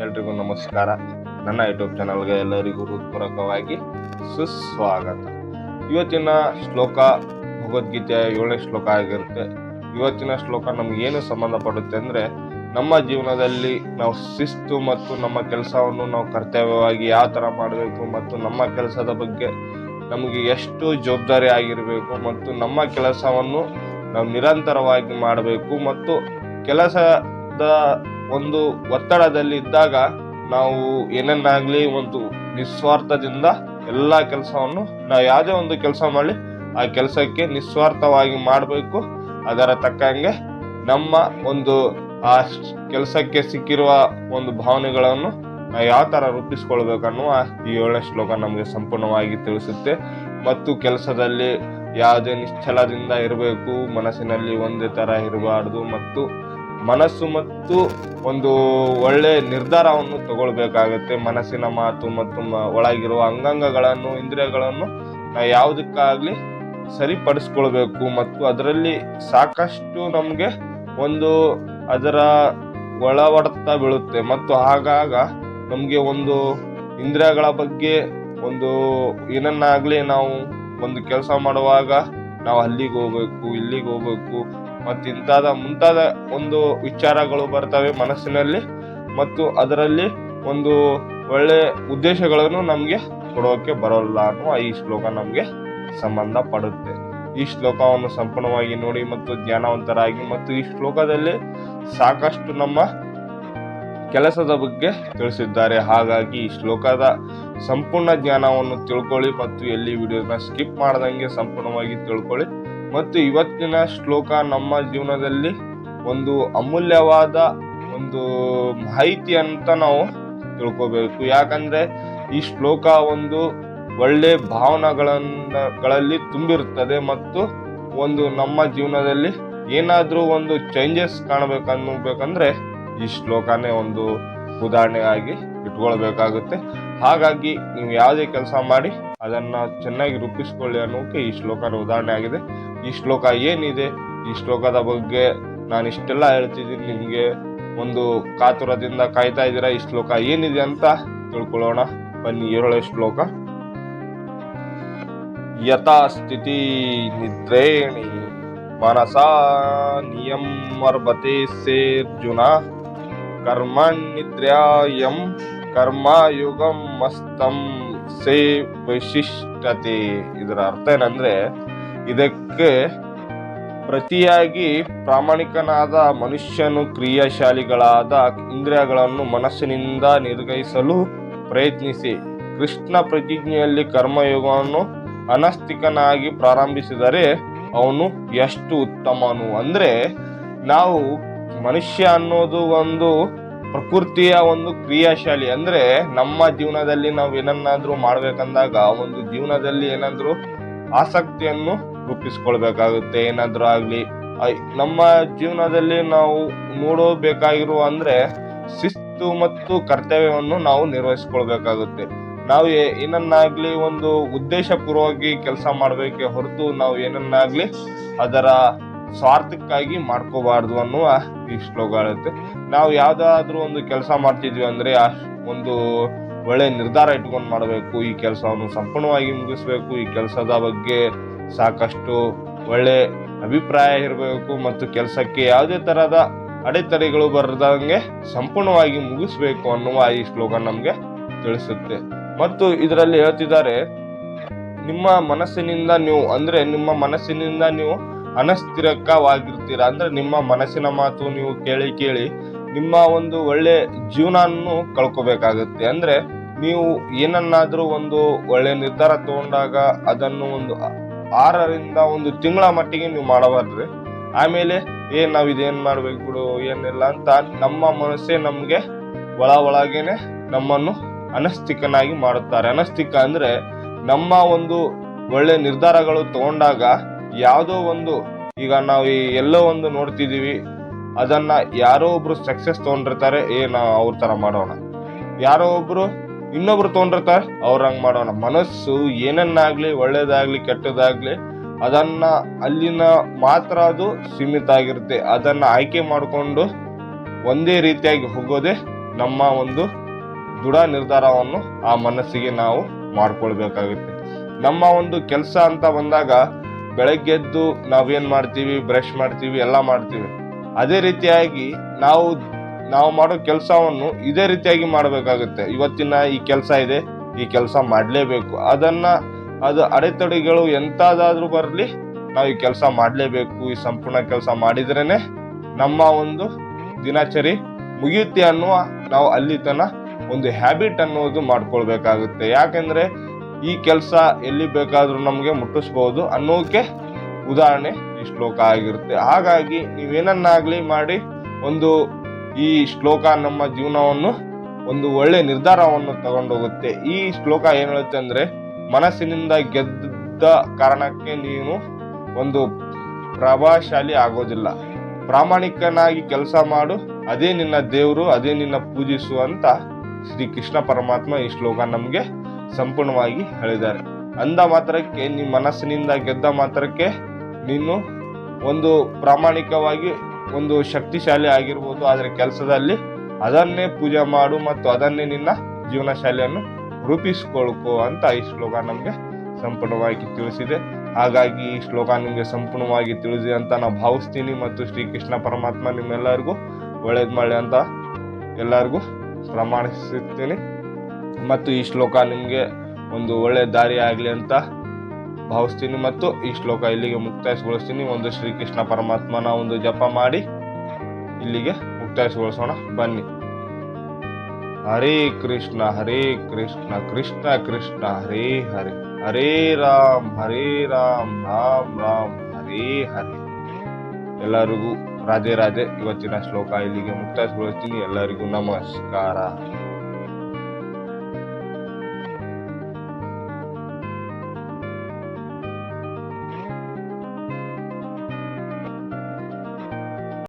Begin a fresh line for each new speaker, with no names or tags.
ಎಲ್ರಿಗೂ ನಮಸ್ಕಾರ. ನನ್ನ ಯೂಟ್ಯೂಬ್ ಚಾನಲ್ಗೆ ಎಲ್ಲರಿಗೂ ಹೃತ್ಪೂರ್ವಕವಾಗಿ ಸುಸ್ವಾಗತ. ಇವತ್ತಿನ ಶ್ಲೋಕ ಭಗವದ್ಗೀತೆಯ 7ನೇ ಶ್ಲೋಕ ಆಗಿರುತ್ತೆ. ಇವತ್ತಿನ ಶ್ಲೋಕ ನಮಗೇನು ಸಂಬಂಧಪಡುತ್ತೆ ಅಂದರೆ, ನಮ್ಮ ಜೀವನದಲ್ಲಿ ನಾವು ಶಿಸ್ತು ಮತ್ತು ನಮ್ಮ ಕೆಲಸವನ್ನು ನಾವು ಕರ್ತವ್ಯವಾಗಿ ಯಾವ ಥರ ಮಾಡಬೇಕು ಮತ್ತು ನಮ್ಮ ಕೆಲಸದ ಬಗ್ಗೆ ನಮಗೆ ಎಷ್ಟು ಜವಾಬ್ದಾರಿ ಆಗಿರಬೇಕು ಮತ್ತು ನಮ್ಮ ಕೆಲಸವನ್ನು ನಾವು ನಿರಂತರವಾಗಿ ಮಾಡಬೇಕು ಮತ್ತು ಕೆಲಸದ ಒಂದು ಒತ್ತಡದಲ್ಲಿ ಇದ್ದಾಗ ನಾವು ಏನನ್ನಾಗಲಿ ಒಂದು ನಿಸ್ವಾರ್ಥದಿಂದ ಎಲ್ಲ ಕೆಲಸವನ್ನು ನಾವು ಯಾವುದೇ ಒಂದು ಕೆಲಸ ಮಾಡಲಿ ಆ ಕೆಲಸಕ್ಕೆ ನಿಸ್ವಾರ್ಥವಾಗಿ ಮಾಡಬೇಕು. ಅದರ ತಕ್ಕಂಗೆ ನಮ್ಮ ಒಂದು ಆ ಕೆಲಸಕ್ಕೆ ಸಿಕ್ಕಿರುವ ಒಂದು ಭಾವನೆಗಳನ್ನು ನಾವು ಯಾವ ಥರ ರೂಪಿಸ್ಕೊಳ್ಬೇಕನ್ನುವ ಈ 7ನೇ ಶ್ಲೋಕ ನಮಗೆ ಸಂಪೂರ್ಣವಾಗಿ ತಿಳಿಸುತ್ತೆ. ಮತ್ತು ಕೆಲಸದಲ್ಲಿ ಯಾವುದೇ ನಿಶ್ಚಲದಿಂದ ಇರಬೇಕು, ಮನಸ್ಸಿನಲ್ಲಿ ಒಂದೇ ಥರ ಇರಬಾರ್ದು ಮತ್ತು ಮನಸ್ಸು ಮತ್ತು ಒಂದು ಒಳ್ಳೆ ನಿರ್ಧಾರವನ್ನು ತಗೊಳ್ಬೇಕಾಗುತ್ತೆ. ಮನಸ್ಸಿನ ಮಾತು ಮತ್ತು ಒಳಗಿರುವ ಅಂಗಾಂಗಗಳನ್ನು ಇಂದ್ರಿಯಗಳನ್ನು ನಾವು ಯಾವುದಕ್ಕಾಗಲಿ ಸರಿಪಡಿಸ್ಕೊಳ್ಬೇಕು ಮತ್ತು ಅದರಲ್ಲಿ ಸಾಕಷ್ಟು ನಮಗೆ ಒಂದು ಅದರ ಒಳವಡ್ತಾ ಬೀಳುತ್ತೆ ಮತ್ತು ಆಗಾಗ ನಮಗೆ ಒಂದು ಇಂದ್ರಿಯಗಳ ಬಗ್ಗೆ ಒಂದು ಏನನ್ನಾಗಲಿ ನಾವು ಒಂದು ಕೆಲಸ ಮಾಡುವಾಗ ನಾವು ಅಲ್ಲಿಗೆ ಹೋಗ್ಬೇಕು, ಇಲ್ಲಿಗೆ ಹೋಗ್ಬೇಕು ಮತ್ತು ಮುಂತಾದ ಒಂದು ವಿಚಾರಗಳು ಬರ್ತವೆ ಮನಸ್ಸಿನಲ್ಲಿ ಮತ್ತು ಅದರಲ್ಲಿ ಒಂದು ಒಳ್ಳೆ ಉದ್ದೇಶಗಳನ್ನು ನಮಗೆ ಕೊಡೋಕೆ ಬರೋಲ್ಲ ಅನ್ನುವ ಈ ಶ್ಲೋಕ ನಮಗೆ ಸಂಬಂಧಪಡುತ್ತೆ. ಈ ಶ್ಲೋಕವನ್ನು ಸಂಪೂರ್ಣವಾಗಿ ನೋಡಿ ಮತ್ತು ಜ್ಞಾನವಂತರಾಗಿ ಮತ್ತು ಈ ಶ್ಲೋಕದಲ್ಲಿ ಸಾಕಷ್ಟು ನಮ್ಮ ಕೆಲಸದ ಬಗ್ಗೆ ತಿಳಿಸಿದ್ದಾರೆ. ಹಾಗಾಗಿ ಈ ಶ್ಲೋಕದ ಸಂಪೂರ್ಣ ಜ್ಞಾನವನ್ನು ತಿಳ್ಕೊಳ್ಳಿ ಮತ್ತು ಎಲ್ಲಿ ವಿಡಿಯೋನ ಸ್ಕಿಪ್ ಮಾಡ್ದಂಗೆ ಸಂಪೂರ್ಣವಾಗಿ ತಿಳ್ಕೊಳ್ಳಿ. ಮತ್ತು ಇವತ್ತಿನ ಶ್ಲೋಕ ನಮ್ಮ ಜೀವನದಲ್ಲಿ ಒಂದು ಅಮೂಲ್ಯವಾದ ಒಂದು ಮಾಹಿತಿ ಅಂತ ನಾವು ತಿಳ್ಕೋಬೇಕು. ಯಾಕಂದ್ರೆ ಈ ಶ್ಲೋಕ ಒಂದು ಒಳ್ಳೆ ಭಾವನೆಗಳಲ್ಲಿ ತುಂಬಿರುತ್ತದೆ ಮತ್ತು ಒಂದು ನಮ್ಮ ಜೀವನದಲ್ಲಿ ಏನಾದ್ರೂ ಒಂದು ಚೇಂಜಸ್ ಕಾಣಬೇಕನ್ಬೇಕಂದ್ರೆ ಈ ಶ್ಲೋಕನೇ ಒಂದು ಉದಾಹರಣೆಯಾಗಿ ಇಟ್ಕೊಳ್ಬೇಕಾಗುತ್ತೆ. ಹಾಗಾಗಿ ನೀವು ಯಾವುದೇ ಕೆಲಸ ಮಾಡಿ ಅದನ್ನ ಚೆನ್ನಾಗಿ ರೂಪಿಸ್ಕೊಳ್ಳಿ ಅನ್ನೋಕೆ ಈ ಶ್ಲೋಕನ ಉದಾಹರಣೆ ಆಗಿದೆ. ಈ ಶ್ಲೋಕ ಏನಿದೆ, ಈ ಶ್ಲೋಕದ ಬಗ್ಗೆ ನಾನು ಇಷ್ಟೆಲ್ಲ ಹೇಳ್ತಿದ್ದೀನಿ, ನಿಮಗೆ ಒಂದು ಕಾತುರದಿಂದ ಕಾಯ್ತಾ ಇದ್ದೀರಾ ಈ ಶ್ಲೋಕ ಏನಿದೆ ಅಂತ ತಿಳ್ಕೊಳ್ಳೋಣ ಬನ್ನಿ. 7ನೇ ಶ್ಲೋಕ. ಯಥಾ ಸ್ಥಿತಿ ನಿದ್ರೇಣಿ ಮನಸಾ ನಿಯಮರ್ಭತೆ ಸೇರ್ಜುನ ಕರ್ಮನಿದ್ರ್ಯಾಯಂ ಕರ್ಮಯುಗಂ ಮಸ್ತಂ ಸೇ ವೈಶಿಷ್ಟ್ಯತೆ. ಇದರ ಅರ್ಥ ಏನಂದ್ರೆ, ಇದಕ್ಕೆ ಪ್ರತಿಯಾಗಿ ಪ್ರಾಮಾಣಿಕನಾದ ಮನುಷ್ಯನು ಕ್ರಿಯಾಶಾಲಿಗಳಾದ ಇಂದ್ರಿಯಗಳನ್ನು ಮನಸ್ಸಿನಿಂದ ನಿರ್ಗಹಿಸಲು ಪ್ರಯತ್ನಿಸಿ ಕೃಷ್ಣ ಪ್ರತಿಜ್ಞೆಯಲ್ಲಿ ಕರ್ಮಯೋಗವನ್ನು ಅನಸ್ತಿಕನಾಗಿ ಪ್ರಾರಂಭಿಸಿದರೆ ಅವನು ಎಷ್ಟು ಉತ್ತಮನು. ಅಂದ್ರೆ ನಾವು ಮನುಷ್ಯ ಅನ್ನೋದು ಒಂದು ಪ್ರಕೃತಿಯ ಒಂದು ಕ್ರಿಯಾಶಾಲಿ. ಅಂದ್ರೆ ನಮ್ಮ ಜೀವನದಲ್ಲಿ ನಾವು ಏನನ್ನಾದ್ರೂ ಮಾಡ್ಬೇಕಂದಾಗ ಒಂದು ಜೀವನದಲ್ಲಿ ಏನಾದ್ರೂ ಆಸಕ್ತಿಯನ್ನು ರೂಪಿಸ್ಕೊಳ್ಬೇಕಾಗುತ್ತೆ. ಏನಾದ್ರೂ ಆಗ್ಲಿ ನಮ್ಮ ಜೀವನದಲ್ಲಿ ನಾವು ನೋಡಬೇಕಾಗಿರುವ ಅಂದ್ರೆ ಶಿಸ್ತು ಮತ್ತು ಕರ್ತವ್ಯವನ್ನು ನಾವು ನಿರ್ವಹಿಸ್ಕೊಳ್ಬೇಕಾಗುತ್ತೆ. ನಾವು ಏನನ್ನಾಗ್ಲಿ ಒಂದು ಉದ್ದೇಶ ಪೂರ್ವವಾಗಿ ಕೆಲಸ ಮಾಡ್ಬೇಕೆ ಹೊರತು ನಾವು ಏನನ್ನಾಗ್ಲಿ ಅದರ ಸ್ವಾರ್ಥಕ್ಕಾಗಿ ಮಾಡ್ಕೋಬಾರ್ದು ಅನ್ನುವ ಈ ಶ್ಲೋಕ ಹೇಳುತ್ತೆ. ನಾವು ಯಾವ್ದಾದ್ರೂ ಒಂದು ಕೆಲಸ ಮಾಡ್ತಿದ್ವಿ ಅಂದ್ರೆ ಒಂದು ಒಳ್ಳೆ ನಿರ್ಧಾರ ಇಟ್ಕೊಂಡು ಮಾಡಬೇಕು. ಈ ಕೆಲಸವನ್ನು ಸಂಪೂರ್ಣವಾಗಿ ಮುಗಿಸ್ಬೇಕು. ಈ ಕೆಲಸದ ಬಗ್ಗೆ ಸಾಕಷ್ಟು ಒಳ್ಳೆ ಅಭಿಪ್ರಾಯ ಇರಬೇಕು ಮತ್ತು ಕೆಲಸಕ್ಕೆ ಯಾವುದೇ ತರಹದ ಅಡೆತಡೆಗಳು ಬರದಂಗೆ ಸಂಪೂರ್ಣವಾಗಿ ಮುಗಿಸ್ಬೇಕು ಅನ್ನುವ ಈ ಶ್ಲೋಕ ನಮ್ಗೆ ತಿಳಿಸುತ್ತೆ. ಮತ್ತು ಇದರಲ್ಲಿ ಹೇಳ್ತಿದ್ದಾರೆ, ನಿಮ್ಮ ಮನಸ್ಸಿನಿಂದ ನೀವು ಅನಸ್ಥಿರಕವಾಗಿರ್ತೀರ. ಅಂದ್ರೆ ನಿಮ್ಮ ಮನಸ್ಸಿನ ಮಾತು ನೀವು ಕೇಳಿ ನಿಮ್ಮ ಒಂದು ಒಳ್ಳೆ ಜೀವನವನ್ನು ಕಳ್ಕೋಬೇಕಾಗುತ್ತೆ. ಅಂದ್ರೆ ನೀವು ಏನನ್ನಾದ್ರೂ ಒಂದು ಒಳ್ಳೆ ನಿರ್ಧಾರ ತಗೊಂಡಾಗ ಅದನ್ನು ಒಂದು 6ರಿಂದ 1 ತಿಂಗಳ ಮಟ್ಟಿಗೆ ನೀವು ಮಾಡಬಾರ್ದ್ರಿ. ಆಮೇಲೆ ನಾವ್ ಇದೇನ್ ಮಾಡ್ಬೇಕು ಬಿಡು ಏನಿಲ್ಲ ಅಂತ ನಮ್ಮ ಮನಸ್ಸೇ ನಮ್ಗೆ ಒಳಗೇನೆ ನಮ್ಮನ್ನು ಅನಸ್ತಿಕನಾಗಿ ಮಾಡುತ್ತಾರೆ. ಅನಸ್ತಿಕ ಅಂದ್ರೆ ನಮ್ಮ ಒಂದು ಒಳ್ಳೆ ನಿರ್ಧಾರಗಳು ತಗೊಂಡಾಗ ಯಾವುದೋ ಒಂದು, ಈಗ ನಾವು ಎಲ್ಲೋ ಒಂದು ನೋಡ್ತಿದೀವಿ, ಅದನ್ನ ಯಾರೋ ಒಬ್ರು ಸಕ್ಸಸ್ ತಗೊಂಡಿರ್ತಾರೆ, ನಾವು ಅವ್ರ ತರ ಮಾಡೋಣ. ಯಾರೋ ಒಬ್ರು ಇನ್ನೊಬ್ರು ತಗೊಂಡಿರ್ತಾರೆ, ಅವ್ರಂಗ್ ಮಾಡೋಣ. ಮನಸ್ಸು ಏನನ್ನಾಗ್ಲಿ ಒಳ್ಳೇದಾಗ್ಲಿ ಕೆಟ್ಟದಾಗ್ಲಿ ಅದನ್ನ ಅಲ್ಲಿನ ಮಾತ್ರ ಅದು ಸೀಮಿತ ಆಗಿರುತ್ತೆ. ಅದನ್ನ ಆಯ್ಕೆ ಮಾಡಿಕೊಂಡು ಒಂದೇ ರೀತಿಯಾಗಿ ಹೋಗೋದೇ ನಮ್ಮ ಒಂದು ದೃಢ ನಿರ್ಧಾರವನ್ನು ಆ ಮನಸ್ಸಿಗೆ ನಾವು ಮಾಡ್ಕೊಳ್ಬೇಕಾಗುತ್ತೆ. ನಮ್ಮ ಒಂದು ಕೆಲಸ ಅಂತ ಬಂದಾಗ ಬೆಳಗ್ಗೆ ಎದ್ದು ನಾವೇನ್ ಮಾಡ್ತೀವಿ, ಬ್ರಷ್ ಮಾಡ್ತೀವಿ, ಎಲ್ಲ ಮಾಡ್ತೀವಿ. ಅದೇ ರೀತಿಯಾಗಿ ನಾವು ಮಾಡೋ ಕೆಲಸವನ್ನು ಇದೇ ರೀತಿಯಾಗಿ ಮಾಡಬೇಕಾಗುತ್ತೆ. ಇವತ್ತಿನ ಈ ಕೆಲಸ ಇದೆ, ಈ ಕೆಲಸ ಮಾಡಲೇಬೇಕು. ಅದು ಅಡೆತಡೆಗಳು ಎಂತಾದ್ರೂ ಬರಲಿ, ನಾವು ಈ ಕೆಲಸ ಮಾಡಲೇಬೇಕು. ಈ ಸಂಪೂರ್ಣ ಕೆಲಸ ಮಾಡಿದ್ರೇನೆ ನಮ್ಮ ಒಂದು ದಿನಚರಿ ಮುಗಿಯುತ್ತೆ ಅನ್ನುವ ನಾವು ಅಲ್ಲಿ ತನಕ ಒಂದು ಹ್ಯಾಬಿಟ್ ಅನ್ನೋದು ಮಾಡ್ಕೊಳ್ಬೇಕಾಗುತ್ತೆ. ಯಾಕೆಂದ್ರೆ ಈ ಕೆಲಸ ಎಲ್ಲಿ ಬೇಕಾದ್ರೂ ನಮ್ಗೆ ಮುಟ್ಟಿಸ್ಬಹುದು ಅನ್ನೋಕೆ ಉದಾಹರಣೆ ಈ ಶ್ಲೋಕ ಆಗಿರುತ್ತೆ. ಹಾಗಾಗಿ ನೀವೇನನ್ನಾಗ್ಲಿ ಮಾಡಿ ಈ ಶ್ಲೋಕ ನಮ್ಮ ಜೀವನವನ್ನು ಒಂದು ಒಳ್ಳೆ ನಿರ್ಧಾರವನ್ನು ತಗೊಂಡೋಗುತ್ತೆ. ಈ ಶ್ಲೋಕ ಏನ್ ಹೇಳುತ್ತೆ ಅಂದ್ರೆ, ಮನಸ್ಸಿನಿಂದ ಗೆದ್ದ ಕಾರಣಕ್ಕೆ ನೀನು ಒಂದು ಪ್ರಭಾವಶಾಲಿ ಆಗೋದಿಲ್ಲ. ಪ್ರಾಮಾಣಿಕನಾಗಿ ಕೆಲಸ ಮಾಡು, ಅದೇ ನಿನ್ನ ದೇವರು, ಅದೇ ನಿನ್ನ ಪೂಜಿಸು ಅಂತ ಶ್ರೀ ಕೃಷ್ಣ ಪರಮಾತ್ಮ ಈ ಶ್ಲೋಕ ನಮ್ಗೆ ಸಂಪೂರ್ಣವಾಗಿ ಹೇಳಿದ್ದಾರೆ. ಅಂದ ಮಾತ್ರಕ್ಕೆ ನೀ ಮನಸ್ಸಿನಿಂದ ಗೆದ್ದ ಮಾತ್ರಕ್ಕೆ ನೀನು ಒಂದು ಪ್ರಾಮಾಣಿಕವಾಗಿ ಒಂದು ಶಕ್ತಿಶಾಲಿ ಆಗಿರ್ಬೋದು. ಆದ್ರೆ ಕೆಲಸದಲ್ಲಿ ಅದನ್ನೇ ಪೂಜೆ ಮಾಡು ಮತ್ತು ಅದನ್ನೇ ನಿನ್ನ ಜೀವನ ಶೈಲಿಯನ್ನು ರೂಪಿಸ್ಕೊಳ್ಕೋ ಅಂತ ಈ ಶ್ಲೋಕ ನಮ್ಗೆ ಸಂಪೂರ್ಣವಾಗಿ ತಿಳಿಸಿದೆ. ಹಾಗಾಗಿ ಈ ಶ್ಲೋಕ ನಿಮ್ಗೆ ಸಂಪೂರ್ಣವಾಗಿ ತಿಳಿಸಿದೆ ಅಂತ ನಾವು ಭಾವಿಸ್ತೀನಿ. ಮತ್ತು ಶ್ರೀ ಕೃಷ್ಣ ಪರಮಾತ್ಮ ನಿಮ್ಮೆಲ್ಲರಿಗೂ ಒಳ್ಳೇದ್ ಮಾಡಿ ಅಂತ ಎಲ್ಲರಿಗೂ ಪ್ರಮಾಣಿಸುತ್ತೀನಿ. ಮತ್ತು ಈ ಶ್ಲೋಕ ನಿಮ್ಗೆ ಒಂದು ಒಳ್ಳೆ ದಾರಿ ಆಗ್ಲಿ ಅಂತ ಭಾವಿಸ್ತೀನಿ. ಮತ್ತು ಈ ಶ್ಲೋಕ ಇಲ್ಲಿಗೆ ಮುಕ್ತಾಯಗೊಳಿಸ್ತೀನಿ. ಒಂದು ಶ್ರೀಕೃಷ್ಣ ಪರಮಾತ್ಮನ ಒಂದು ಜಪ ಮಾಡಿ ಇಲ್ಲಿಗೆ ಮುಕ್ತಾಯಗೊಳಿಸೋಣ ಬನ್ನಿ. ಹರೇ ಕೃಷ್ಣ ಕೃಷ್ಣ ಕೃಷ್ಣ ಹರೇ ಹರೇ, ಹರೇ ರಾಮ್ ರಾಮ್ ರಾಮ್ ಹರೇ ಹರೇ. ಎಲ್ಲರಿಗೂ ರಾಧೆ ರಾಧೆ. ಇವತ್ತಿನ ಶ್ಲೋಕ ಇಲ್ಲಿಗೆ ಮುಕ್ತಾಯಗೊಳಿಸ್ತೀನಿ. ಎಲ್ಲರಿಗೂ ನಮಸ್ಕಾರ.